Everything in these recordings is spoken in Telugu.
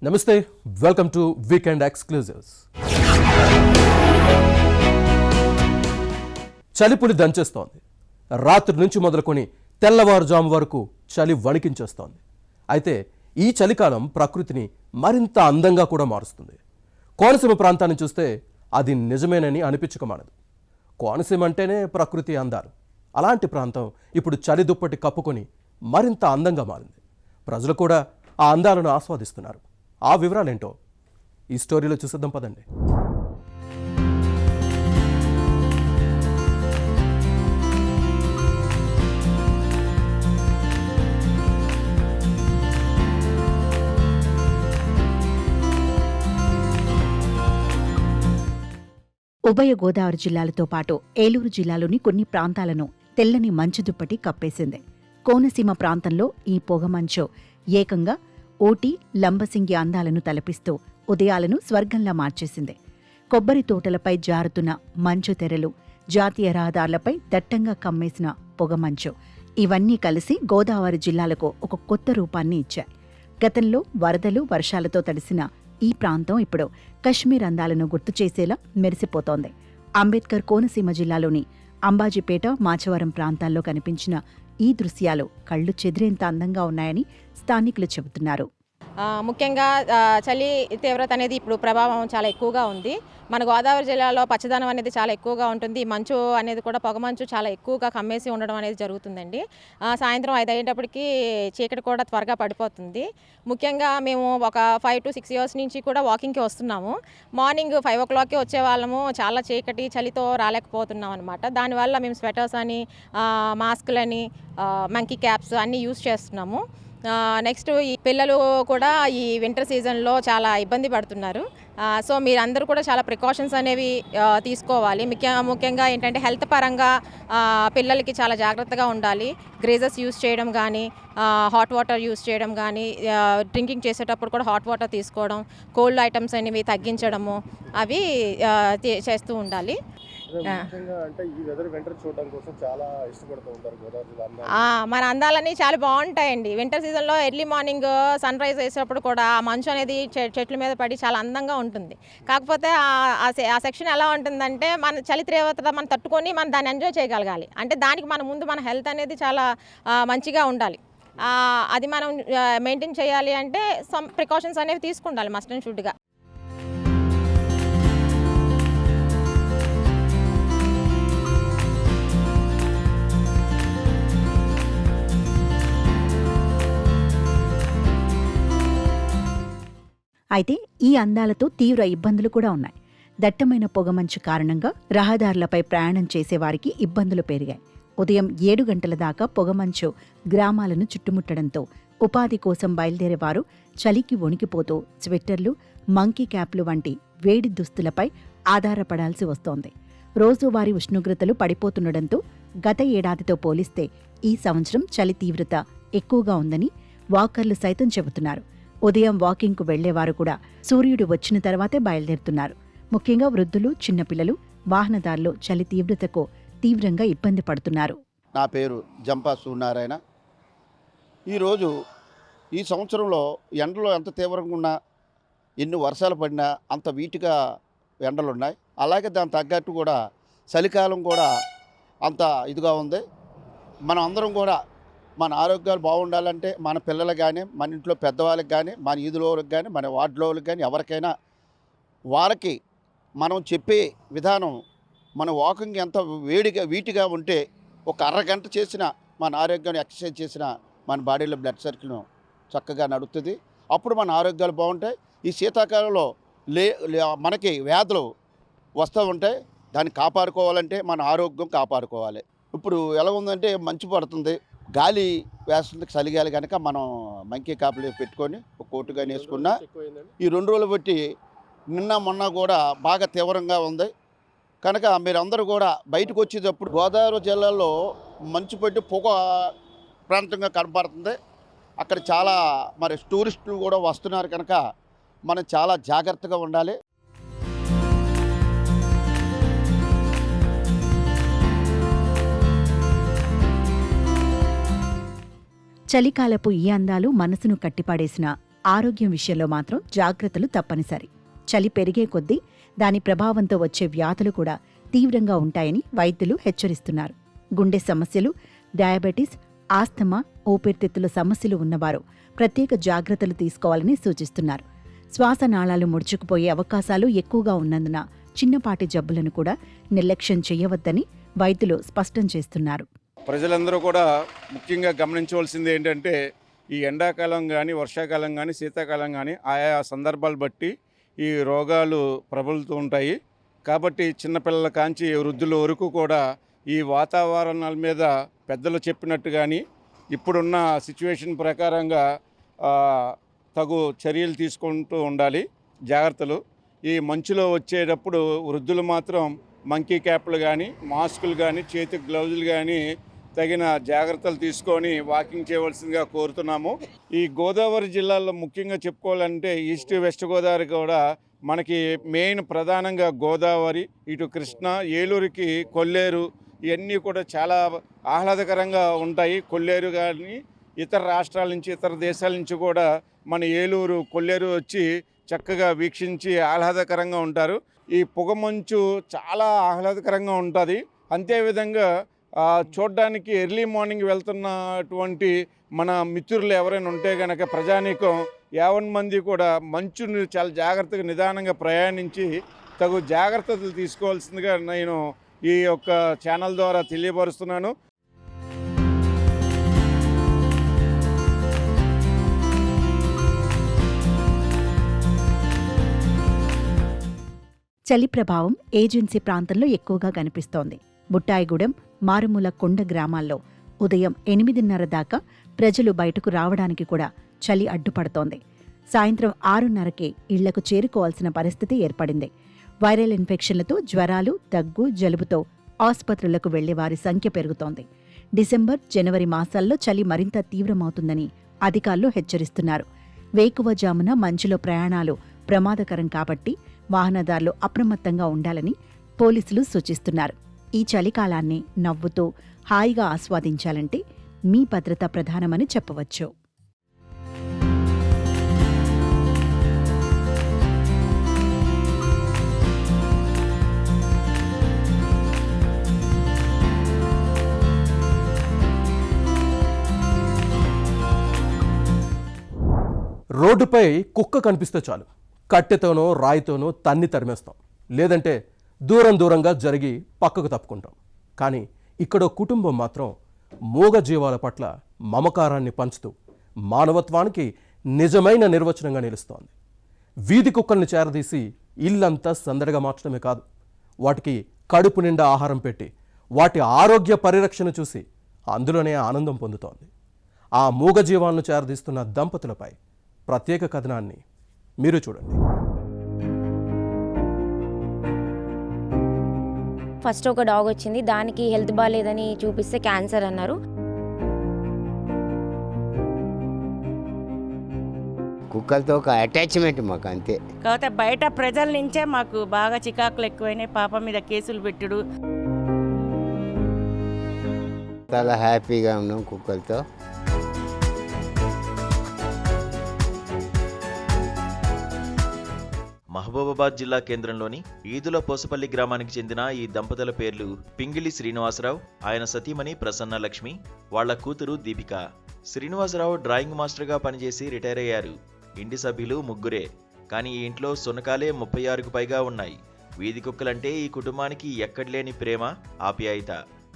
నమస్తే, వెల్కమ్ టు వీకెండ్ ఎక్స్క్లూజివ్స్. చలిపులి దంచేస్తోంది. రాత్రి నుంచి మొదలుకొని తెల్లవారుజాము వరకు చలి వణికించేస్తోంది. అయితే ఈ చలికాలం ప్రకృతిని మరింత అందంగా కూడా మారుస్తుంది. కోనసీమ ప్రాంతాన్ని చూస్తే అది నిజమేనని అనిపించకమానదు. కోనసీమ అంటేనే ప్రకృతి అందాలు. అలాంటి ప్రాంతం ఇప్పుడు చలి దుప్పటి కప్పుకొని మరింత అందంగా మారింది. ప్రజలు కూడా ఆ అందాలను ఆస్వాదిస్తున్నారు. ఆ వివరాలేంటో ఈ స్టోరీలో చూసేద్దాం పదండి. ఉభయ గోదావరి జిల్లాలతో పాటు ఏలూరు జిల్లాలోని కొన్ని ప్రాంతాలను తెల్లని మంచు దుప్పటి కప్పేసింది. కోనసీమ ప్రాంతంలో ఈ పొగమంచు ఏకంగా ఓటి, లంబసింగి అందాలను తలపిస్తూ ఉదయాలను స్వర్గంలా మార్చేసింది. కొబ్బరి తోటలపై జారుతున్న మంచు తెరలు, జాతీయ రహదారులపై దట్టంగా కమ్మేసిన పొగమంచు ఇవన్నీ కలిసి గోదావరి జిల్లాలకు ఒక కొత్త రూపాన్ని ఇచ్చాయి. గతంలో వరదలు, వర్షాలతో తడిసిన ఈ ప్రాంతం ఇప్పుడు కశ్మీర్ అందాలను గుర్తుచేసేలా మెరిసిపోతోంది. అంబేద్కర్ కోనసీమ జిల్లాలోని అంబాజీపేట, మాచవరం ప్రాంతాల్లో కనిపించిన ఈ దృశ్యాలు కళ్లు చెదిరేంత అందంగా ఉన్నాయని స్థానికులు చెబుతున్నారు. ముఖ్యంగా చలి తీవ్రత అనేది ఇప్పుడు ప్రభావం చాలా ఎక్కువగా ఉంది. మన గోదావరి జిల్లాలో పచ్చదనం అనేది చాలా ఎక్కువగా ఉంటుంది. మంచు అనేది కూడా పొగమంచు చాలా ఎక్కువగా కమ్మేసి ఉండడం అనేది జరుగుతుందండి. సాయంత్రం 5 అయ్యేటప్పటికి చీకటి కూడా త్వరగా పడిపోతుంది. ముఖ్యంగా మేము ఒక 5 to 6 years నుంచి కూడా వాకింగ్కి వస్తున్నాము. మార్నింగ్ 5 o'clockకి వచ్చే వాళ్ళము. చాలా చీకటి చలితో రాలేకపోతున్నాం అనమాట. దానివల్ల మేము స్వెటర్స్ అని, మాస్కులని, మంకీ క్యాప్స్ అన్నీ యూజ్ చేస్తున్నాము. నెక్స్ట్ ఈ పిల్లలు కూడా ఈ వింటర్ సీజన్లో చాలా ఇబ్బంది పడుతున్నారు. సో మీరందరూ కూడా చాలా ప్రికాషన్స్ అనేవి తీసుకోవాలి. ముఖ్యంగా ఏంటంటే హెల్త్ పరంగా పిల్లలకి చాలా జాగ్రత్తగా ఉండాలి. గ్రేజెస్ యూస్ చేయడం కానీ, హాట్ వాటర్ యూస్ చేయడం కానీ, డ్రింకింగ్ చేసేటప్పుడు కూడా హాట్ వాటర్ తీసుకోవడం, కోల్డ్ ఐటమ్స్ అనేవి తగ్గించడము అవి చేస్తూ ఉండాలి. మన అందాలన్నీ చాలా బాగుంటాయండి. వింటర్ సీజన్లో ఎర్లీ మార్నింగ్ సన్ రైజ్ వేసేటప్పుడు కూడా ఆ మంచు అనేది చెట్ల మీద పడి చాలా అందంగా ఉంటుంది. కాకపోతే ఆ సెక్షన్ ఎలా ఉంటుందంటే మన చలి తీవ్రత మనం తట్టుకొని మనం దాన్ని ఎంజాయ్ చేయగలగాలి. అంటే దానికి మన ముందు మన హెల్త్ అనేది చాలా మంచిగా ఉండాలి. అది మనం మెయింటైన్ చేయాలి అంటే సమ్ ప్రికాషన్స్ అనేవి తీసుకుండాలి మస్ట్ అండ్ షుడ్గా. అయితే ఈ అందాలతో తీవ్ర ఇబ్బందులు కూడా ఉన్నాయి. దట్టమైన పొగమంచు కారణంగా రహదారులపై ప్రయాణం చేసేవారికి ఇబ్బందులు పెరిగాయి. ఉదయం 7 గంటల దాకా పొగమంచు గ్రామాలను చుట్టుముట్టడంతో ఉపాధి కోసం బయలుదేరేవారు చలికి వణికిపోతూ స్వెట్టర్లు, మంకీ క్యాప్లు వంటి వేడి దుస్తులపై ఆధారపడాల్సి వస్తోంది. రోజువారీ ఉష్ణోగ్రతలు పడిపోతుండటంతో గత ఏడాదితో పోలిస్తే ఈ సంవత్సరం చలి తీవ్రత ఎక్కువగా ఉందని వాకర్లు సైతం చెబుతున్నారు. ఉదయం వాకింగ్కు వెళ్లేవారు కూడా సూర్యుడు వచ్చిన తర్వాతే బయలుదేరుతున్నారు. ముఖ్యంగా వృద్ధులు, చిన్నపిల్లలు, వాహనదారులు చలి తీవ్రతకు తీవ్రంగా ఇబ్బంది పడుతున్నారు. నా పేరు జంపా సూర్యనారాయణ. ఈరోజు ఈ సంవత్సరంలో ఎండలు ఎంత తీవ్రంగా ఉన్నా, ఎన్ని వర్షాలు పడినా అంత వీటిగా ఎండలున్నాయి. అలాగే దాని తగ్గట్టు కూడా చలికాలం కూడా అంత ఇదిగా ఉంది. మనం అందరం కూడా మన ఆరోగ్యాలు బాగుండాలంటే మన పిల్లలకు కానీ, మన ఇంట్లో పెద్దవాళ్ళకి కానీ, మన ఈదులోకి కానీ, మన వార్డులోకి కానీ ఎవరికైనా వాళ్ళకి మనం చెప్పే విధానం, మన వాకింగ్ ఎంత వీటిగా ఉంటే ఒక అరగంట చేసిన మన ఆరోగ్యాన్ని ఎక్సర్సైజ్ చేసిన మన బాడీలో బ్లడ్ సర్కిల్ను చక్కగా నడుస్తుంది. అప్పుడు మన ఆరోగ్యాలు బాగుంటాయి. ఈ శీతాకాలంలో మనకి వ్యాధులు వస్తూ ఉంటాయి. దాన్ని కాపాడుకోవాలంటే మన ఆరోగ్యం కాపాడుకోవాలి. ఇప్పుడు ఎలా ఉందంటే మంచు పడుతుంది, గాలి వేస్తుంది, చలిగాలి కనుక మనం మంకీ కాపులు పెట్టుకొని ఒక కోటు కానీ వేసుకున్నా ఈ 2 రోజులు బట్టి నిన్న మొన్న కూడా బాగా తీవ్రంగా ఉంది. కనుక మీరందరూ కూడా బయటకు వచ్చేటప్పుడు గోదావరి జిల్లాలో మంచు పట్టి పొగ ప్రాంతంగా కనపడుతుంది. అక్కడ చాలా మరి టూరిస్టులు కూడా వస్తున్నారు కనుక మనం చాలా జాగ్రత్తగా ఉండాలి. చలికాలపు ఈ అందాలు మనసును కట్టిపాడేసిన ఆరోగ్యం విషయంలో మాత్రం జాగ్రత్తలు తప్పనిసరి. చలి పెరిగే కొద్దీ దాని ప్రభావంతో వచ్చే వ్యాధులు కూడా తీవ్రంగా ఉంటాయని వైద్యులు హెచ్చరిస్తున్నారు. గుండె సమస్యలు, డయాబెటీస్, ఆస్తమా, ఊపిరితిత్తుల సమస్యలు ఉన్నవారు ప్రత్యేక జాగ్రత్తలు తీసుకోవాలని సూచిస్తున్నారు. శ్వాసనాళాలు ముడుచుకుపోయే అవకాశాలు ఎక్కువగా ఉన్నందున చిన్నపాటి జబ్బులను కూడా నిర్లక్ష్యం చేయవద్దని వైద్యులు స్పష్టం చేస్తున్నారు. ప్రజలందరూ కూడా ముఖ్యంగా గమనించవలసింది ఏంటంటే, ఈ ఎండాకాలం కానీ, వర్షాకాలం కానీ, శీతాకాలం కానీ ఆయా సందర్భాలు బట్టి ఈ రోగాలు ప్రబలుతూ ఉంటాయి. కాబట్టి చిన్నపిల్లల కాంచి వృద్ధుల వరకు కూడా ఈ వాతావరణాల మీద పెద్దలు చెప్పినట్టు కానీ ఇప్పుడున్న సిచ్యువేషన్ ప్రకారంగా తగు చర్యలు తీసుకుంటూ ఉండాలి, జాగ్రత్తలు. ఈ మంచులో వచ్చేటప్పుడు వృద్ధులు మాత్రం మంకీ క్యాప్లు కానీ, మాస్కులు కానీ, చేతికి గ్లౌజులు కానీ తగిన జాగ్రత్తలు తీసుకొని వాకింగ్ చేయవలసిందిగా కోరుతున్నాము. ఈ గోదావరి జిల్లాలో ముఖ్యంగా చెప్పుకోవాలంటే ఈస్ట్ వెస్ట్ గోదావరి కూడా మనకి మెయిన్ ప్రధానంగా గోదావరి, ఇటు కృష్ణా, ఏలూరుకి కొల్లేరు, ఇవన్నీ కూడా చాలా ఆహ్లాదకరంగా ఉంటాయి. కొల్లేరు కానీ ఇతర రాష్ట్రాల నుంచి, ఇతర దేశాల నుంచి కూడా మన ఏలూరు, కొల్లేరు వచ్చి చక్కగా వీక్షించి ఆహ్లాదకరంగా ఉంటారు. ఈ పొగమంచు చాలా ఆహ్లాదకరంగా ఉంటుంది. అంతేవిధంగా చూడ్డానికి ఎర్లీ మార్నింగ్ వెళ్తున్నటువంటి మన మిత్రులు ఎవరైనా ఉంటే కనుక ప్రజానీకం 50 మంది కూడా మంచుని చాలా జాగ్రత్తగా నిదానంగా ప్రయాణించి తగు జాగ్రత్తలు తీసుకోవాల్సిందిగా నేను ఈ యొక్క ఛానల్ ద్వారా తెలియపరుస్తున్నాను. చలి ప్రభావం ఏజెన్సీ ప్రాంతంలో ఎక్కువగా కనిపిస్తోంది. బుట్టాయిగూడెం, మారుమూల కొండ గ్రామాల్లో ఉదయం 8:30 దాకా ప్రజలు బయటకు రావడానికి కూడా చలి అడ్డుపడుతోంది. సాయంత్రం 6:30కే ఇళ్లకు చేరుకోవాల్సిన పరిస్థితి ఏర్పడింది. వైరల్ ఇన్ఫెక్షన్లతో జ్వరాలు, దగ్గు, జలుబుతో ఆసుపత్రులకు వెళ్లే వారి సంఖ్య పెరుగుతోంది. డిసెంబర్, జనవరి మాసాల్లో చలి మరింత తీవ్రమవుతుందని అధికారులు హెచ్చరిస్తున్నారు. వేకువజామున మంచులో ప్రయాణాలు ప్రమాదకరం కాబట్టి వాహనదారులు అప్రమత్తంగా ఉండాలని పోలీసులు సూచిస్తున్నారు. ఈ చలికాలాన్ని నవ్వుతూ హాయిగా ఆస్వాదించాలంటే మీ భద్రత ప్రధానమని చెప్పవచ్చు. రోడ్డుపై కుక్క కనిపిస్తే చాలు, కట్టెతోనో రాయితోనో తన్ని తరిమేస్తాం, లేదంటే దూరంగా జరిగి పక్కకు తప్పుకుంటాం. కానీ ఇక్కడో కుటుంబం మాత్రం మూగ జీవాల పట్ల మమకారాన్ని పంచుతూ మానవత్వానికి నిజమైన నిర్వచనంగా నిలుస్తోంది. వీధి కుక్కల్ని చేరదీసి ఇల్లంతా సందడిగా మార్చడమే కాదు, వాటికి కడుపు నిండా ఆహారం పెట్టి వాటి ఆరోగ్య పరిరక్షణ చూసి అందులోనే ఆనందం పొందుతోంది. ఆ మూగ జీవాలను చేరదీస్తున్న దంపతులపై ప్రత్యేక కథనాన్ని మీరు చూడండి. ఫస్ట్ ఒక డాగ్ వచ్చింది, దానికి హెల్త్ బాగాలేదని చూపిస్తే క్యాన్సర్ అన్నారు. కుక్కలతో ఒక అటాచ్మెంట్ మాకు అంతే. కాకపోతే బయట ప్రజల నుంచే మాకు బాగా చికాకులు ఎక్కువైనాయి. పాప మీద కేసులు పెట్టుడు. చాలా హ్యాపీగా ఉన్నాం కుక్కలతో. మహబూబాబాద్ జిల్లా కేంద్రంలోని ఈదుల పోసపల్లి గ్రామానికి చెందిన ఈ దంపతుల పేర్లు పింగిలి శ్రీనివాసరావు, ఆయన సతీమణి ప్రసన్న లక్ష్మి, వాళ్ల కూతురు దీపిక. శ్రీనివాసరావు డ్రాయింగ్ మాస్టర్గా పనిచేసి రిటైర్ అయ్యారు. ఇంటి సభ్యులు 3 కానీ ఈ ఇంట్లో శునకాలే 36కు పైగా ఉన్నాయి. వీధి కుక్కలంటే ఈ కుటుంబానికి ఎక్కడలేని ప్రేమ, ఆప్యాయత.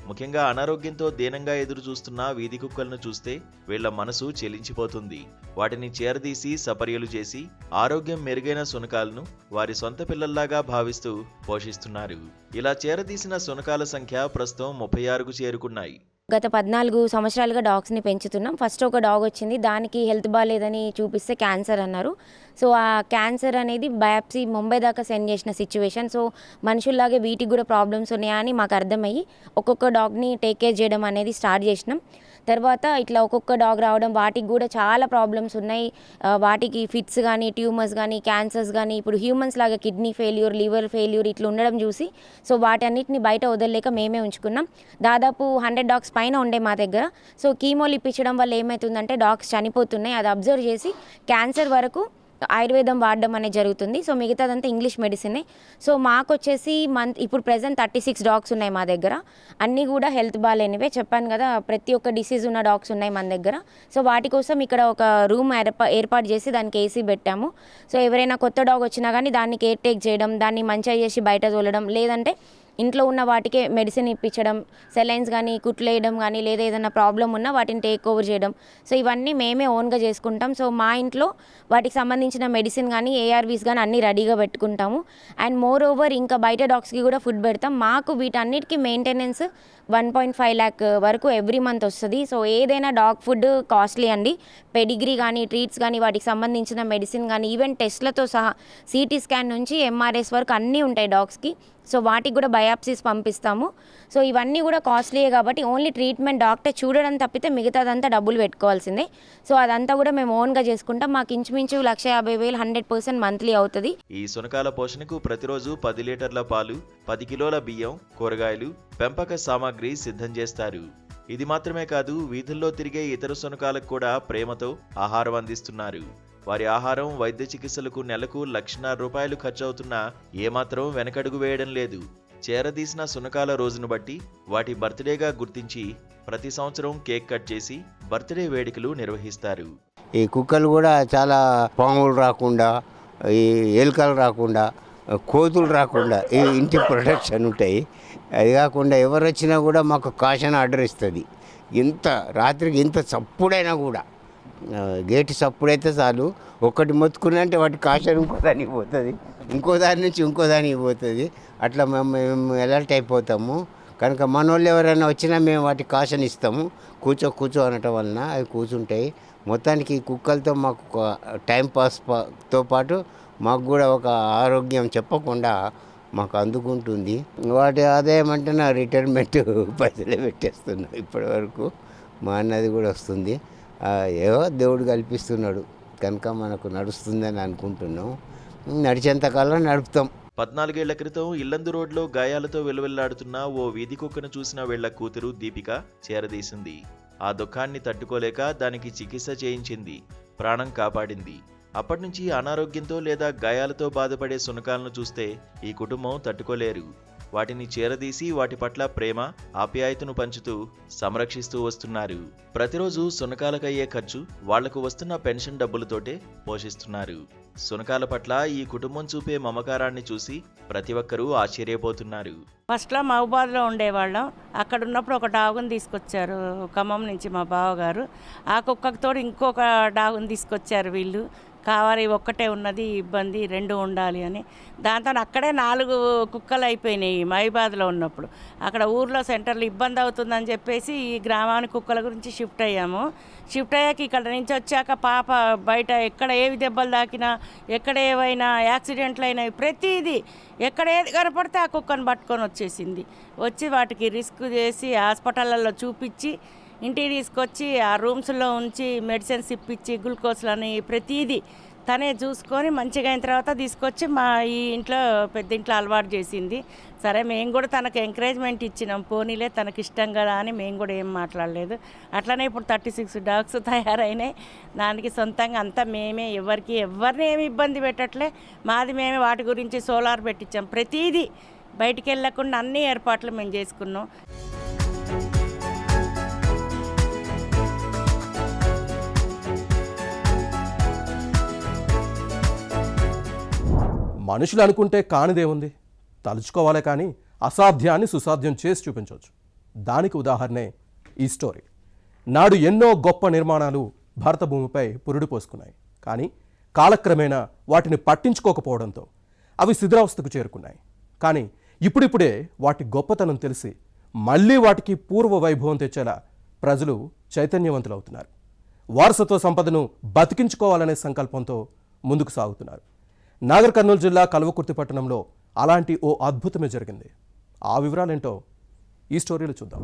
ముఖ్యంగా అనారోగ్యంతో దీనంగా ఎదురు చూస్తున్న వీధి కుక్కలను చూస్తే వీళ్ల మనసు చెలించిపోతుంది. వాటిని చేరదీసి సపర్యలు చేసి ఆరోగ్యం మెరుగైన శునకాలను వారి సొంత పిల్లల్లాగా భావిస్తూ పోషిస్తున్నారు. ఇలా చేరదీసిన శునకాల సంఖ్య ప్రస్తుతం 36కు చేరుకున్నాయి. గత 14 సంవత్సరాలుగా డాగ్స్ని పెంచుతున్నాం. ఫస్ట్ ఒక డాగ్ వచ్చింది, దానికి హెల్త్ బాగాలేదని చూపిస్తే క్యాన్సర్ అన్నారు. సో ఆ క్యాన్సర్ అనేది బయాప్సీ ముంబై దాకా సెండ్ చేసిన సిచ్యువేషన్. సో మనుషుల్లాగే వీటికి కూడా ప్రాబ్లమ్స్ ఉన్నాయని మాకు అర్థమయ్యి ఒక్కొక్క డాగ్ని టేక్ కేర్ చేయడం అనేది స్టార్ట్ చేసినాం. తర్వాత ఇట్లా ఒక్కొక్క డాగ్ రావడం, వాటికి కూడా చాలా ప్రాబ్లమ్స్ ఉన్నాయి. వాటికి ఫిట్స్ కానీ, ట్యూమర్స్ కానీ, క్యాన్సర్స్ కానీ, ఇప్పుడు హ్యూమన్స్ లాగా కిడ్నీ ఫెయిల్యూర్, లివర్ ఫెయిల్యూర్ ఇట్లా ఉండడం చూసి సో వాటన్నిటిని బయట వదలలేక మేమే ఉంచుకున్నాం. దాదాపు 100 డాగ్స్ పైన ఉండే మా దగ్గర. సో కీమోలు ఇప్పించడం వల్ల ఏమవుతుందంటే డాగ్స్ చనిపోతున్నాయి. అది అబ్జర్వ్ చేసి క్యాన్సర్ వరకు ఆయుర్వేదం వాడడం అనేది జరుగుతుంది. సో మిగతాదంతా ఇంగ్లీష్ మెడిసినే. సో మాకు వచ్చేసి ఇప్పుడు ప్రెజెంట్ 36 డాగ్స్ ఉన్నాయి మా దగ్గర. అన్నీ కూడా హెల్త్ బాగాలేనివే, చెప్పాను కదా, ప్రతి ఒక్క డిసీజ్ ఉన్న డాగ్స్ ఉన్నాయి మన దగ్గర. సో వాటి కోసం ఇక్కడ ఒక రూమ్ ఏర్పాటు చేసి దానికి ఏసీ పెట్టాము. సో ఎవరైనా కొత్త డాగ్ వచ్చినా కానీ దాన్ని కేర్ టేక్ చేయడం, దాన్ని మంచిగా చేసి బయట తోలడం, లేదంటే ఇంట్లో ఉన్న వాటికే మెడిసిన్ ఇప్పించడం, సెలైన్స్ కానీ కుట్లు వేయడం కానీ, లేదా ఏదైనా ప్రాబ్లం ఉన్నా వాటిని టేక్ ఓవర్ చేయడం. సో ఇవన్నీ మేమే ఓన్గా చేసుకుంటాం. సో మా ఇంట్లో వాటికి సంబంధించిన మెడిసిన్ కానీ ఏఆర్వీస్ కానీ అన్నీ రెడీగా పెట్టుకుంటాము. అండ్ మోర్ ఓవర్ ఇంకా బయట డాగ్స్కి కూడా ఫుడ్ పెడతాం. మాకు వీటన్నిటికీ మెయింటెనెన్స్ 1.5 lakh వరకు ఎవ్రీ మంత్ వస్తుంది. సో ఏదైనా డాగ్ ఫుడ్ కాస్ట్లీ అండి. పెడిగ్రీ కానీ, ట్రీట్స్ కానీ, వాటికి సంబంధించిన మెడిసిన్ కానీ, ఈవెన్ టెస్ట్లతో సహా సిటీ స్కాన్ నుంచి ఎంఆర్ఎస్ వరకు అన్నీ ఉంటాయి డాగ్స్కి. సో వాటికి కూడా బయాప్సీస్ పంపిస్తాము. సో ఇవన్నీ కూడా కాస్ట్లీయే కాబట్టి ఓన్లీ ట్రీట్మెంట్ డాక్టర్ చూడడం తప్పితే మిగతాదంతా డబ్బులు పెట్టుకోవాల్సిందే. సో అదంతా కూడా మేము ఓన్గా చేసుకుంటాం. మాకు ఇంచుమించు 1,50,000 100% మంత్లీ అవుతుంది. ఈ శునకాల పోషణకు ప్రతిరోజు 10 లీటర్ల పాలు, 10 కిలోల బియ్యం, కూరగాయలు, పెంపక సామాగ్రి సిద్ధం చేస్తారు. ఇది మాత్రమే కాదు, వీధుల్లో తిరిగే ఇతర శునకాలకు కూడా ప్రేమతో ఆహారం అందిస్తున్నారు. వారి ఆహారం, వైద్య చికిత్సలకు నెలకు 1,00,000 రూపాయలు ఖర్చవుతున్నా ఏమాత్రం వెనకడుగు వేయడం లేదు. చేరదీసిన శునకాల రోజును బట్టి వాటి బర్త్డేగా గుర్తించి ప్రతి సంవత్సరం కేక్ కట్ చేసి బర్త్డే వేడుకలు నిర్వహిస్తారు. ఈ కుక్కలు కూడా చాలా పాములు రాకుండా, ఈ ఎలుకలు రాకుండా, కోతులు రాకుండా ఈ ఇంటి ప్రొటెక్షన్ ఉంటాయి. అది కాకుండా ఎవరు వచ్చినా కూడా మాకు కాషన్ ఆర్డర్ ఇస్తుంది. ఇంత రాత్రికి ఇంత చప్పుడైనా కూడా గేటు చప్పుడైతే చాలు, ఒక్కటి మొత్తుకున్నంటే వాటి కాషన్ ఇంకో దానికి పోతుంది, ఇంకో దాని నుంచి ఇంకో దానికి పోతుంది. అట్లా మేము అలర్ట్ అయిపోతాము. కనుక మన వాళ్ళు ఎవరైనా వచ్చినా మేము వాటికి కాషన్ ఇస్తాము. కూర్చో అనటం వలన అవి కూర్చుంటాయి. మొత్తానికి కుక్కలతో మాకు టైం పాస్తో పాటు మాకు కూడా ఒక ఆరోగ్యం చెప్పకుండా మాకు అందుకుంటుంది. వాటి ఆదాయం అంటే నా రిటైర్మెంట్ పైసలే పెట్టేస్తున్నాం ఇప్పటి వరకు. మా అన్నది కూడా వస్తుంది. ఏవో దేవుడు కల్పిస్తున్నాడు కనుక మనకు నడుస్తుందని అనుకుంటున్నాం. నడిచేంతకాలం నడుపుతాం. 14 ఏళ్ల క్రితం ఇల్లందు రోడ్లో గాయాలతో వెలువెల్లాడుతున్న ఓ వీధి కుక్కను చూసిన వీళ్ల కూతురు దీపిక చేరదీసింది. ఆ దుఃఖాన్ని తట్టుకోలేక దానికి చికిత్స చేయించింది, ప్రాణం కాపాడింది. అప్పటినుంచి అనారోగ్యంతో లేదా గాయాలతో బాధపడే శునకాలను చూస్తే ఈ కుటుంబం తట్టుకోలేరు. వాటిని చేరదీసి వాటి పట్ల ప్రేమ, ఆప్యాయతను పంచుతూ సంరక్షిస్తూ వస్తున్నారు. ప్రతిరోజు శునకాలకయ్యే ఖర్చు వాళ్లకు వస్తున్న పెన్షన్ డబ్బులతోటే పోషిస్తున్నారు. శునకాల పట్ల ఈ కుటుంబం చూపే మమకారాన్ని చూసి ప్రతి ఒక్కరూ ఆశ్చర్యపోతున్నారు. ఫస్ట్లో మహబూబాద్లో ఉండేవాళ్ళం. అక్కడ ఉన్నప్పుడు ఒక డాగుని తీసుకొచ్చారు ఖమ్మం నుంచి మా బావగారు. ఆ కుక్కతో ఇంకొక డాగుని తీసుకొచ్చారు వీళ్ళు. కావాలి ఒక్కటే ఉన్నది ఇబ్బంది, 2 ఉండాలి అని. దాంతో అక్కడే 4 కుక్కలు అయిపోయినాయి మహబూబాద్లో ఉన్నప్పుడు. అక్కడ ఊర్లో సెంటర్లో ఇబ్బంది అవుతుందని చెప్పేసి ఈ గ్రామానికి కుక్కల గురించి షిఫ్ట్ అయ్యాము. షిఫ్ట్ అయ్యాక ఇక్కడ నుంచి వచ్చాక పాప బయట ఎక్కడ ఏవి దెబ్బలు తాకినా, ఎక్కడ ఏవైనా యాక్సిడెంట్లు అయినాయి, ప్రతిదీ ఎక్కడ ఏది కనపడితే ఆ కుక్కను పట్టుకొని వచ్చేసింది. వచ్చి వాటికి రిస్క్ చేసి హాస్పిటళ్ళల్లో చూపించి ఇంటికి తీసుకొచ్చి ఆ రూమ్స్లో ఉంచి మెడిసిన్స్ ఇప్పించి గ్లూకోజ్లని ప్రతిదీ తనే చూసుకొని మంచిగా అయిన తర్వాత తీసుకొచ్చి మా ఈ ఇంట్లో పెద్ద ఇంట్లో అలవాటు చేసింది. సరే మేము కూడా తనకు ఎంకరేజ్మెంట్ ఇచ్చినాం, పోనీలే తనకి ఇష్టం కదా అని మేము కూడా ఏం మాట్లాడలేదు. అట్లనే ఇప్పుడు 36 డాగ్స్ తయారైనాయి. దానికి సొంతంగా అంతా మేమే, ఎవరిని ఏమి ఇబ్బంది పెట్టట్లే. మాది మేమే వాటి గురించి సోలార్ పెట్టించాం. ప్రతిదీ బయటికి వెళ్ళకుండా అన్ని ఏర్పాట్లు మేము చేసుకున్నాం. మనుషులు అనుకుంటే కానిదేముంది, తలుచుకోవాలే కానీ అసాధ్యాన్ని సుసాధ్యం చేసి చూపించవచ్చు. దానికి ఉదాహరణే ఈ స్టోరీ. నాడు ఎన్నో గొప్ప నిర్మాణాలు భారత భూమిపై పురుడు పోసుకున్నాయి. కానీ కాలక్రమేణా వాటిని పట్టించుకోకపోవడంతో అవి శిథిలావస్థకు చేరుకున్నాయి. కానీ ఇప్పుడిప్పుడే వాటి గొప్పతనం తెలిసి మళ్ళీ వాటికి పూర్వ వైభవం తెచ్చేలా ప్రజలు చైతన్యవంతులవుతున్నారు. వారసత్వ సంపదను బతికించుకోవాలనే సంకల్పంతో ముందుకు సాగుతున్నారు. నాగర్ కర్నూలు జిల్లా కల్వకుర్తి పట్టణంలో అలాంటి ఓ అద్భుతమే జరిగింది. ఆ వివరాలేంటో ఈ స్టోరీలో చూద్దాం.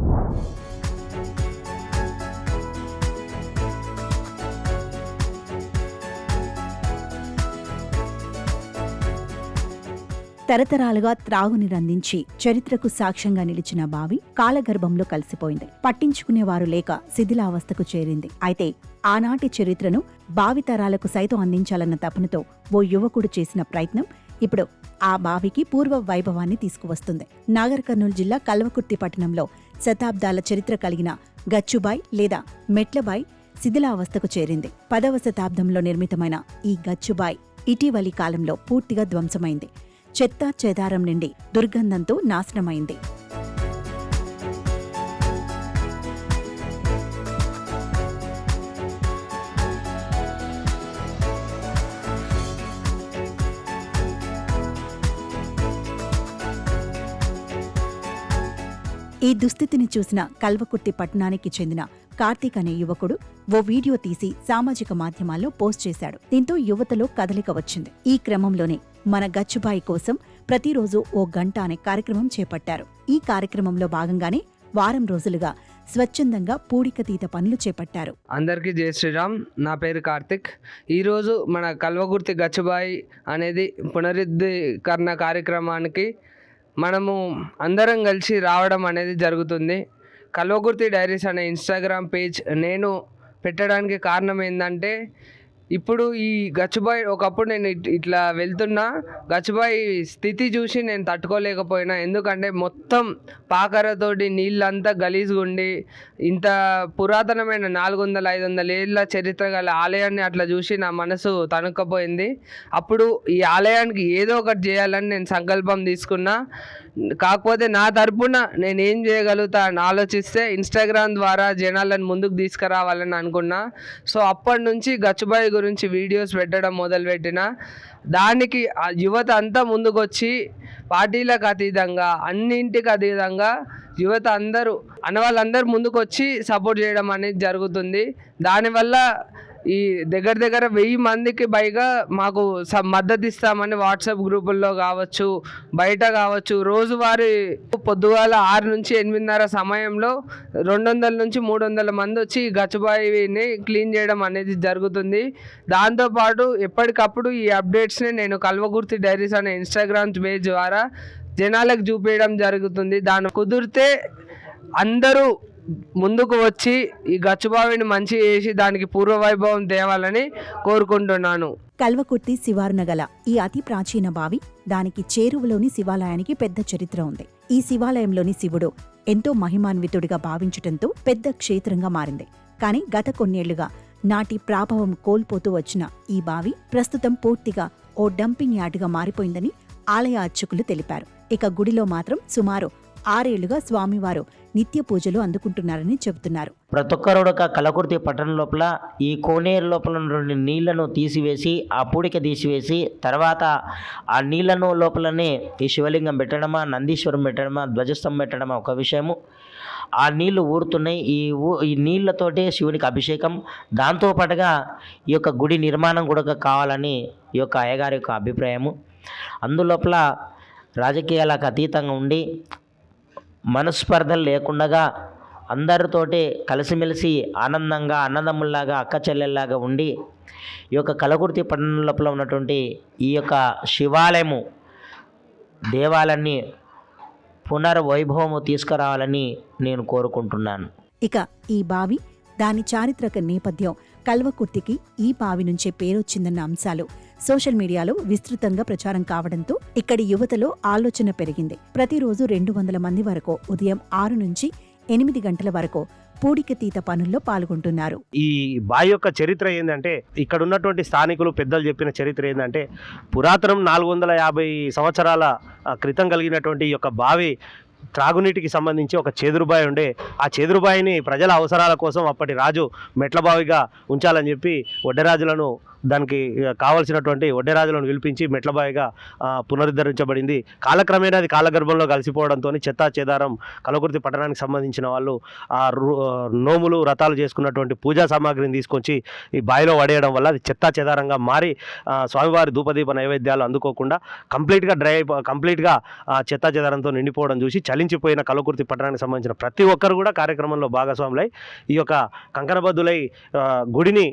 తరతరాలుగా త్రాగునీరందించి చరిత్రకు సాక్ష్యంగా నిలిచిన బావి కాలగర్భంలో కలిసిపోయింది. పట్టించుకునేవారు లేక శిథిలావస్థకు చేరింది. అయితే ఆనాటి చరిత్రను భావితరాలకు సైతం అందించాలన్న తపనతో ఓ యువకుడు చేసిన ప్రయత్నం ఇప్పుడు ఆ బావికి పూర్వ వైభవాన్ని తీసుకువస్తుంది. నాగర్ కర్నూలు జిల్లా కల్వకుర్తి పట్టణంలో శతాబ్దాల చరిత్ర కలిగిన గచ్చుబాయ్ లేదా మెట్లబాయ్ శిథిలావస్థకు చేరింది. 10వ శతాబ్దంలో నిర్మితమైన ఈ గచ్చుబాయ్ ఇటీవలి కాలంలో పూర్తిగా ధ్వంసమైంది. చెత్తా చెదారం నిండి దుర్గంధంతో నాశనమైంది. ఈ దుస్థితిని చూసిన కల్వకుర్తి పట్టణానికి చెందిన కార్తీక్ అనే యువకుడు ఓ వీడియో తీసి సామాజిక మాధ్యమాల్లో పోస్ట్ చేశాడు. దీంతో యువతలో కదలిక వచ్చింది. ఈ క్రమంలోనే మన గచ్చుబాయి కోసం ప్రతిరోజు ఓ గంట అనే కార్యక్రమం చేపట్టారు. ఈ కార్యక్రమంలో భాగంగానే వారం రోజులుగా స్వచ్ఛందంగా పూడికతీత పనులు చేపట్టారు. అందరికీ జై శ్రీరామ్. నా పేరు కార్తిక్. ఈరోజు మన కల్వకుర్తి గచ్చుబాయి అనేది పునరుద్ధీకరణ కార్యక్రమానికి మనము అందరం కలిసి రావడం అనేది జరుగుతుంది. కల్వకుర్తి డైరీస్ అనే ఇన్స్టాగ్రామ్ పేజ్ నేను పెట్టడానికి కారణం ఏంటంటే, ఇప్పుడు ఈ గచ్చుబాయ్ ఒకప్పుడు నేను ఇట్లా వెళ్తున్నా, గచ్చుబాయ్ స్థితి చూసి నేను తట్టుకోలేకపోయినా. ఎందుకంటే మొత్తం పాకరతోటి నీళ్ళంతా గలీజ్గా ఉండి, ఇంత పురాతనమైన 400-500 ఏళ్ళ చరిత్ర గల ఆలయాన్ని అట్లా చూసి నా మనసు తణుక్కపోయింది. అప్పుడు ఈ ఆలయానికి ఏదో ఒకటి చేయాలని నేను సంకల్పం తీసుకున్నా. కాకపోతే నా తరపున నేను ఏం చేయగలుగుతా అని ఆలోచిస్తే ఇన్స్టాగ్రామ్ ద్వారా జనాలను ముందుకు తీసుకురావాలని అనుకున్నా. సో అప్పటి నుంచి గచ్చుబాయి గురించి వీడియోస్ పెట్టడం మొదలుపెట్టిన. దానికి ఆ యువత అంతా ముందుకొచ్చి పార్టీలకు అతీతంగా, అన్నింటికి అతీతంగా యువత అందరూ వాళ్ళందరూ ముందుకొచ్చి సపోర్ట్ చేయడం అనేది జరుగుతుంది. దానివల్ల ఈ దగ్గర 1000 మందికి పైగా మాకు మద్దతు ఇస్తామని వాట్సాప్ గ్రూపుల్లో కావచ్చు, బయట కావచ్చు, రోజువారీ పొద్దుగాల 6 నుంచి 8:30 సమయంలో 200 నుంచి 300 మంది వచ్చి గచ్చుబాయిని క్లీన్ చేయడం అనేది జరుగుతుంది. దాంతోపాటు ఎప్పటికప్పుడు ఈ అప్డేట్స్ని నేను కల్వకుర్తి డైరీస్ అనే ఇన్స్టాగ్రామ్ పేజ్ ద్వారా జనాలకు చూపించడం జరుగుతుంది. దాన్ని కుదిరితే అందరూ ముందుకు వచ్చి ఈ గచ్చుబావిని మంచి చేసి దానికి పూర్వవైభవం తేవాలని కోరుకుంటున్నాను. కల్వకుర్తి శివారున గల ఈ అతి ప్రాచీన బావి, దానికి చేరువలోని శివాలయానికి పెద్ద చరిత్ర ఉంది. ఈ శివాలయంలోని శివుడు ఎంతో మహిమాన్వితుడిగా భావించటంతో పెద్ద క్షేత్రంగా మారింది. కానీ గత కొన్నేళ్లుగా నాటి ప్రాభవం కోల్పోతూ వచ్చిన ఈ బావి ప్రస్తుతం పూర్తిగా ఓ డంపింగ్ యార్డుగా మారిపోయిందని ఆలయ అర్చకులు తెలిపారు. ఇక గుడిలో మాత్రం సుమారు 6 ఏళ్లుగా స్వామివారు నిత్య పూజలు అందుకుంటున్నారని చెబుతున్నారు. ప్రతి ఒక్కరు కల్వకుర్తి పట్టణం లోపల ఈ కోనేరు లోపల ఉన్నటువంటి నీళ్లను తీసివేసి, ఆ పూడిక తీసివేసి, తర్వాత ఆ నీళ్లను లోపలనే ఈ శివలింగం పెట్టడమా, నందీశ్వరం పెట్టడమా, ధ్వజస్తంభం పెట్టడమా ఒక విషయము. ఆ నీళ్లు ఊరుతున్నాయి. ఈ నీళ్లతోటే శివునికి అభిషేకం. దాంతోపాటుగా ఈ యొక్క గుడి నిర్మాణం కూడా కావాలని ఈ యొక్క అయ్యగారి యొక్క అభిప్రాయము. అందులోపల రాజకీయాలకు అతీతంగా ఉండి, మనస్పర్ధలు లేకుండా అందరితోటి కలిసిమెలిసి ఆనందంగా అన్నదమ్ముల్లాగా అక్క చెల్లెల్లాగా ఉండి ఈ యొక్క కల్వకుర్తి పట్టణం లోపల ఉన్నటువంటి ఈ యొక్క శివాలయము దేవాలయాన్ని పునర్వైభవము తీసుకురావాలని నేను కోరుకుంటున్నాను. ఇక ఈ బావి, దాని చారిత్రక నేపథ్యం, కల్వకుర్తికి ఈ బావి నుంచే పేరొచ్చిందన్న అంశాలు సోషల్ మీడియాలో విస్తృతంగా ప్రచారం కావడంతో ఇక్కడి యువతలో ఆలోచన పెరిగింది. ప్రతిరోజు 200 మంది వరకు ఉదయం 6 నుంచి 8 గంటల వరకు పూడికతీత పనుల్లో పాల్గొంటున్నారు. ఈ బావి యొక్క చరిత్ర ఏంటంటే, ఇక్కడ ఉన్నటువంటి స్థానికులు పెద్దలు చెప్పిన చరిత్ర ఏంటంటే, పురాతనం 450 సంవత్సరాల క్రితం కలిగినటువంటి ఈ యొక్క బావి త్రాగునీటికి సంబంధించి ఒక చేదురుబాయి ఉండే. ఆ చేదురుబాయిని ప్రజల అవసరాల కోసం అప్పటి రాజు మెట్లబావిగా ఉంచాలని చెప్పి వడ్డెరాజులను, దానికి కావలసినటువంటి వడ్డెరాజులను పిలిపించి మెట్లబావిగా పునరుద్ధరించబడింది. కాలక్రమేణా అది కాలగర్భంలో కలిసిపోవడంతో చెత్తా చెదారం కల్వకుర్తి పట్టణానికి సంబంధించిన వాళ్ళు నోములు వ్రతాలు చేసుకున్నటువంటి పూజా సామాగ్రిని తీసుకొచ్చి ఈ బావిలో పడేయడం వల్ల అది చెత్తా చెదారంగా మారి స్వామివారి ధూపదీప నైవేద్యాలు అందుకోకుండా కంప్లీట్గా చెత్తా చెదారంతో నిండిపోవడం చూసి చలించిపోయిన కల్వకుర్తి పట్టణానికి సంబంధించిన ప్రతి ఒక్కరు కూడా కార్యక్రమంలో భాగస్వాములై ఈ యొక్క కంకణబద్దులై గుడిని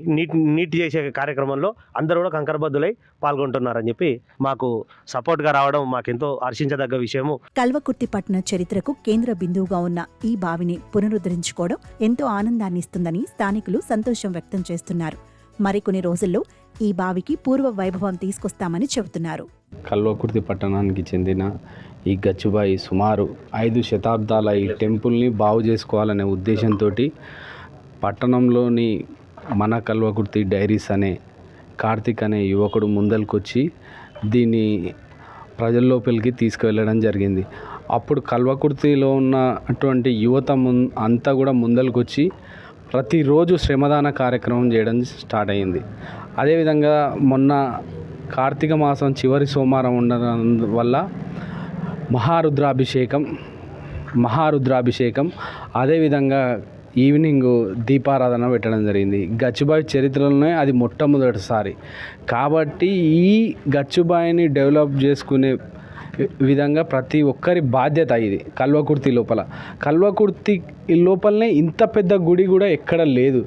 నీటి చేసే కార్యక్రమంలో కార్యక్రమంలో అందరూ కూడా కంకరబద్దులై పాల్గొంటున్నారని చెప్పి మాకు సపోర్ట్గా రావడం మాకెంతో హర్షించదగ్గ విషయము. కల్వకుర్తి పట్టణ చరిత్రకు కేంద్ర బిందువుగా ఉన్న ఈ బావిని పునరుద్ధరించుకోవడం ఎంతో ఆనందాన్ని ఇస్తుందని స్థానికులు సంతోషం వ్యక్తం చేస్తున్నారు. మరికొన్ని రోజుల్లో ఈ బావికి పూర్వ వైభవం తీసుకొస్తామని చెబుతున్నారు. కల్వకుర్తి పట్టణానికి చెందిన ఈ గచ్చుబాయి సుమారు 5 శతాబ్దాల ఈ టెంపుల్ని బాగు చేసుకోవాలనే ఉద్దేశంతో పట్టణంలోని మన కల్వకుర్తి డైరీస్ అనే కార్తిక్ అనే యువకుడు ముందలకొచ్చి దీన్ని ప్రజల్లోపలికి తీసుకువెళ్ళడం జరిగింది. అప్పుడు కల్వకుర్తిలో ఉన్నటువంటి యువత అంతా కూడా ముందలకొచ్చి ప్రతిరోజు శ్రమదాన కార్యక్రమం చేయడం స్టార్ట్ అయ్యింది. అదేవిధంగా మొన్న కార్తీక మాసం చివరి సోమవారం ఉండడం వల్ల మహారుద్రాభిషేకం అదేవిధంగా ఈవినింగ్ దీపారాధన పెట్టడం జరిగింది. గచ్చుబాయి చరిత్రలోనే అది మొట్టమొదటిసారి. కాబట్టి ఈ గచ్చుబాయిని డెవలప్ చేసుకునే విధంగా ప్రతి ఒక్కరి బాధ్యత ఇది. కల్వకుర్తి లోపలనే ఇంత పెద్ద గుడి కూడా ఎక్కడ లేదు.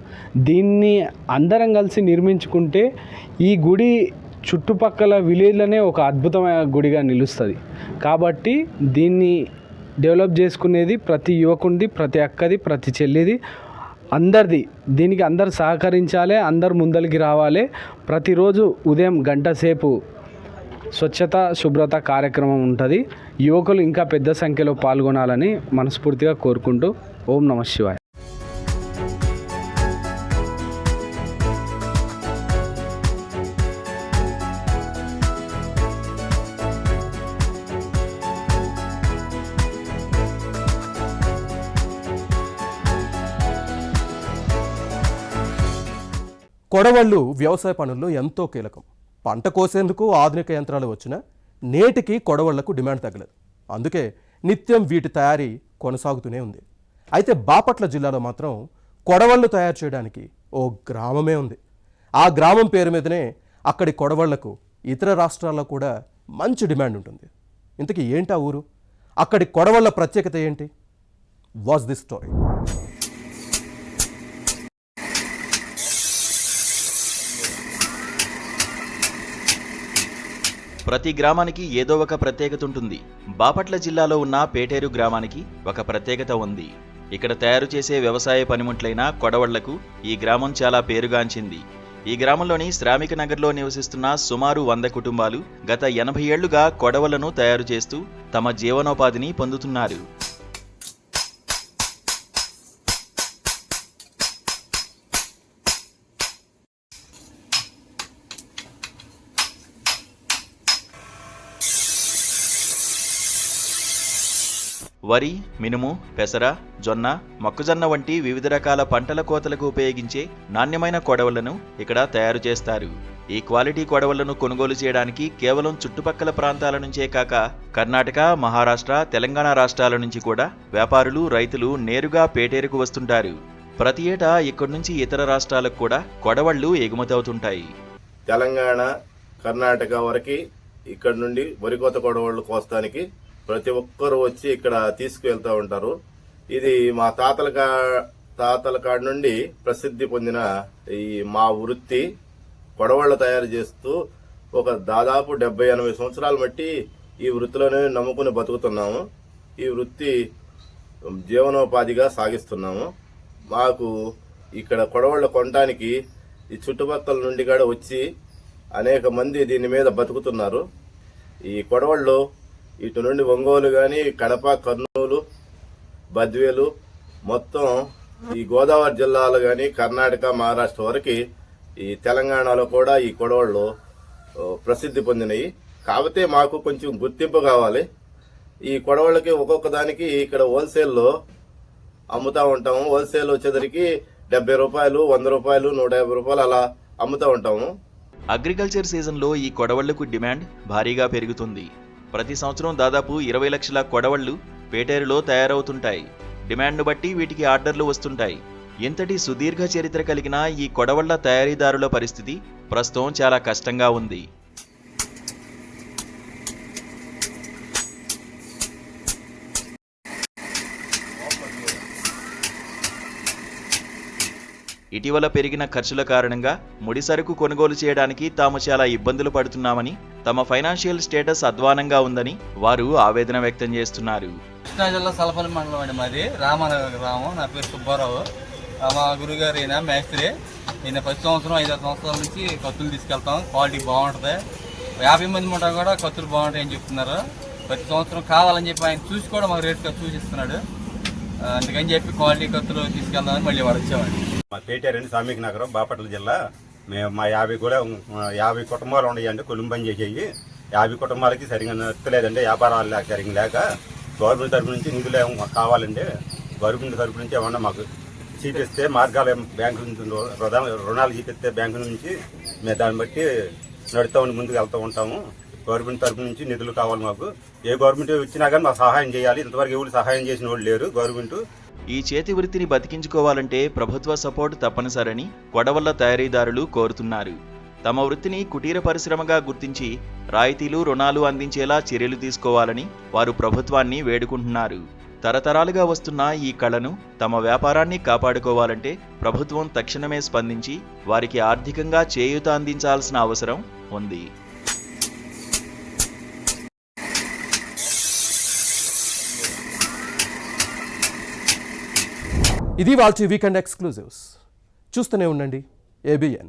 దీన్ని అందరం కలిసి నిర్మించుకుంటే ఈ గుడి చుట్టుపక్కల విలేజ్లోనే ఒక అద్భుతమైన గుడిగా నిలుస్తుంది. కాబట్టి దీన్ని డెవలప్ చేసుకునేది ప్రతి యువకుడిది, ప్రతి అక్కది, ప్రతి చెల్లిది, అందరిది. దీనికి అందరు సహకరించాలి, అందరు ముందరికి రావాలి. ప్రతిరోజు ఉదయం గంట సేపు స్వచ్ఛత శుభ్రత కార్యక్రమం ఉంటుంది. యువకులు ఇంకా పెద్ద సంఖ్యలో పాల్గొనాలని మనస్ఫూర్తిగా కోరుకుంటూ ఓం నమః శివాయ. కొడవళ్ళు వ్యవసాయ పనుల్లో ఎంతో కీలకం. పంట కోసేందుకు ఆధునిక యంత్రాలు వచ్చినా నేటికి కొడవళ్లకు డిమాండ్ తగ్గలేదు. అందుకే నిత్యం వీటి తయారీ కొనసాగుతూనే ఉంది. అయితే బాపట్ల జిల్లాలో మాత్రం కొడవళ్ళు తయారు చేయడానికి ఓ గ్రామమే ఉంది. ఆ గ్రామం పేరు మీదనే అక్కడి కొడవళ్లకు ఇతర రాష్ట్రాల్లో కూడా మంచి డిమాండ్ ఉంటుంది. ఇంతకీ ఏంటా ఊరు? అక్కడి కొడవళ్ళ ప్రత్యేకత ఏంటి? Watch this story. ప్రతి గ్రామానికి ఏదో ఒక ప్రత్యేకత ఉంటుంది. బాపట్ల జిల్లాలో ఉన్న పేటేరు గ్రామానికి ఒక ప్రత్యేకత ఉంది. ఇక్కడ తయారు చేసే వ్యవసాయ పనిముట్లైన కొడవళ్లకు ఈ గ్రామం చాలా పేరుగాంచింది. ఈ గ్రామంలోని శ్రామిక నగర్లో నివసిస్తున్న సుమారు 100 కుటుంబాలు గత 80 ఏళ్లుగా కొడవళ్లను తయారు చేస్తూ తమ జీవనోపాధిని పొందుతున్నారు. వరి, మినుము, పెసర, జొన్న, మొక్కజొన్న వంటి వివిధ రకాల పంటల కోతలకు ఉపయోగించే నాణ్యమైన కొడవళ్లను ఇక్కడ తయారు చేస్తారు. ఈ క్వాలిటీ కొడవళ్లను కొనుగోలు చేయడానికి కేవలం చుట్టుపక్కల ప్రాంతాల నుంచే కాక కర్ణాటక, మహారాష్ట్ర, తెలంగాణ రాష్ట్రాల నుంచి కూడా వ్యాపారులు, రైతులు నేరుగా పేటేరుకు వస్తుంటారు. ప్రతి ఏటా ఇక్కడి నుంచి ఇతర రాష్ట్రాలకు కూడా కొడవళ్లు ఎగుమతవుతుంటాయి. తెలంగాణ, కర్ణాటక వరకు ఇక్కడ నుండి వరికోత కొడవళ్లు కోస్తానికి ప్రతి ఒక్కరు వచ్చి ఇక్కడ తీసుకువెళ్తూ ఉంటారు. ఇది మా తాతల కాడి నుండి ప్రసిద్ధి పొందిన ఈ మా వృత్తి. కొడవళ్లు తయారు చేస్తూ ఒక దాదాపు 70-80 సంవత్సరాలు బట్టి ఈ వృత్తిలోనే నమ్ముకుని బతుకుతున్నాము. ఈ వృత్తి జీవనోపాధిగా సాగిస్తున్నాము. మాకు ఇక్కడ కొడవళ్లు కొనడానికి ఈ చుట్టుపక్కల నుండి కూడా వచ్చి అనేక మంది దీని మీద బతుకుతున్నారు. ఈ కొడవళ్లు ఇటు నుండి ఒంగోలు కానీ, కడప, కర్నూలు, బద్వేలు, మొత్తం ఈ గోదావరి జిల్లాలో కానీ, కర్ణాటక, మహారాష్ట్ర వరకు ఈ తెలంగాణలో కూడా ఈ కొడవళ్ళు ప్రసిద్ధి పొందినవి. కాకపోతే మాకు కొంచెం గుర్తింపు కావాలి. ఈ కొడవళ్ళకి ఒక్కొక్క దానికి ఇక్కడ హోల్సేల్లో అమ్ముతూ ఉంటాము. హోల్సేల్ వచ్చేసరికి 70 రూపాయలు, 100 రూపాయలు, 150 రూపాయలు అలా అమ్ముతూ ఉంటాము. అగ్రికల్చర్ సీజన్లో ఈ కొడవళ్లకు డిమాండ్ భారీగా పెరుగుతుంది. ప్రతి సంవత్సరం దాదాపు 20 లక్షల కొడవళ్లు పేటేరులో తయారవుతుంటాయి. డిమాండ్ను బట్టి వీటికి ఆర్డర్లు వస్తుంటాయి. ఇంతటి సుదీర్ఘ చరిత్ర కలిగిన ఈ కొడవళ్ల తయారీదారుల పరిస్థితి ప్రస్తుతం చాలా కష్టంగా ఉంది. ఇటీవల పెరిగిన ఖర్చుల కారణంగా ముడి సరుకు కొనుగోలు చేయడానికి తాము చాలా ఇబ్బందులు పడుతున్నామని, తమ ఫైనాన్షియల్ స్టేటస్ అధ్వానంగా ఉందని వారు ఆవేదన వ్యక్తం చేస్తున్నారు. కృష్ణా జిల్లా సలపల్లి మండలం అండి మాది, రామానగర్ గ్రామం. నా పేరు సుబ్బారావు. మా గురుగారు ఈయన మేస్త్రి. ఈయన ప్రతి సంవత్సరం 5-6 సంవత్సరాల నుంచి కత్తులు తీసుకెళ్తాం. క్వాలిటీ బాగుంటుంది. 50 మంది ఉంటాం కూడా కత్తులు బాగుంటాయని చెప్తున్నారు. ప్రతి సంవత్సరం కావాలని చెప్పి ఆయన చూసి కూడా మాకు రేట్ చూసిస్తున్నాడు. అందుకని చెప్పి క్వాలిటీ కత్తులు తీసుకెళ్దామని మళ్ళీ వాడు వచ్చేవాడు. మా పేటారండి, సామీకి నగరం, బాపట్ల జిల్లా. మేము మా 50 కుటుంబాలు ఉన్నాయండి. కుటుంబం చేసేవి 50 కుటుంబాలకి సరిగ్గా నచ్చలేదండి. వ్యాపారాలు సరిగ్గా లేక గవర్నమెంట్ తరఫు నుంచి నిధులు మాకు కావాలండి. గవర్నమెంట్ తరఫు నుంచి ఏమన్నా మాకు చూపిస్తే మార్గాలు, బ్యాంకు నుంచి రుణాలు చూపిస్తే బ్యాంకు నుంచి మేము దాన్ని బట్టి నడుస్తామని ముందుకు వెళ్తూ ఉంటాము. గవర్నమెంట్ తరఫు నుంచి నిధులు కావాలి మాకు. ఏ గవర్నమెంట్ వచ్చినా కానీ మాకు సహాయం చేయాలి. ఇంతవరకు ఎవరు సహాయం చేసిన వాళ్ళు లేరు. గవర్నమెంట్ ఈ చేతి వృత్తిని బతికించుకోవాలంటే ప్రభుత్వ సపోర్ట్ తప్పనిసరని కొడవళ్ల తయారీదారులు కోరుతున్నారు. తమ వృత్తిని కుటీర పరిశ్రమగా గుర్తించి రాయితీలు, రుణాలు అందించేలా చర్యలు తీసుకోవాలని వారు ప్రభుత్వాన్ని వేడుకుంటున్నారు. తరతరాలుగా వస్తున్న ఈ కళను, తమ వ్యాపారాన్ని కాపాడుకోవాలంటే ప్రభుత్వం తక్షణమే స్పందించి వారికి ఆర్థికంగా చేయూత అందించాల్సిన అవసరం ఉంది. ఇది వాళ్ళ వీకెండ్ ఎక్స్క్లూజివ్స్. చూస్తూనే ఉండండి ABN.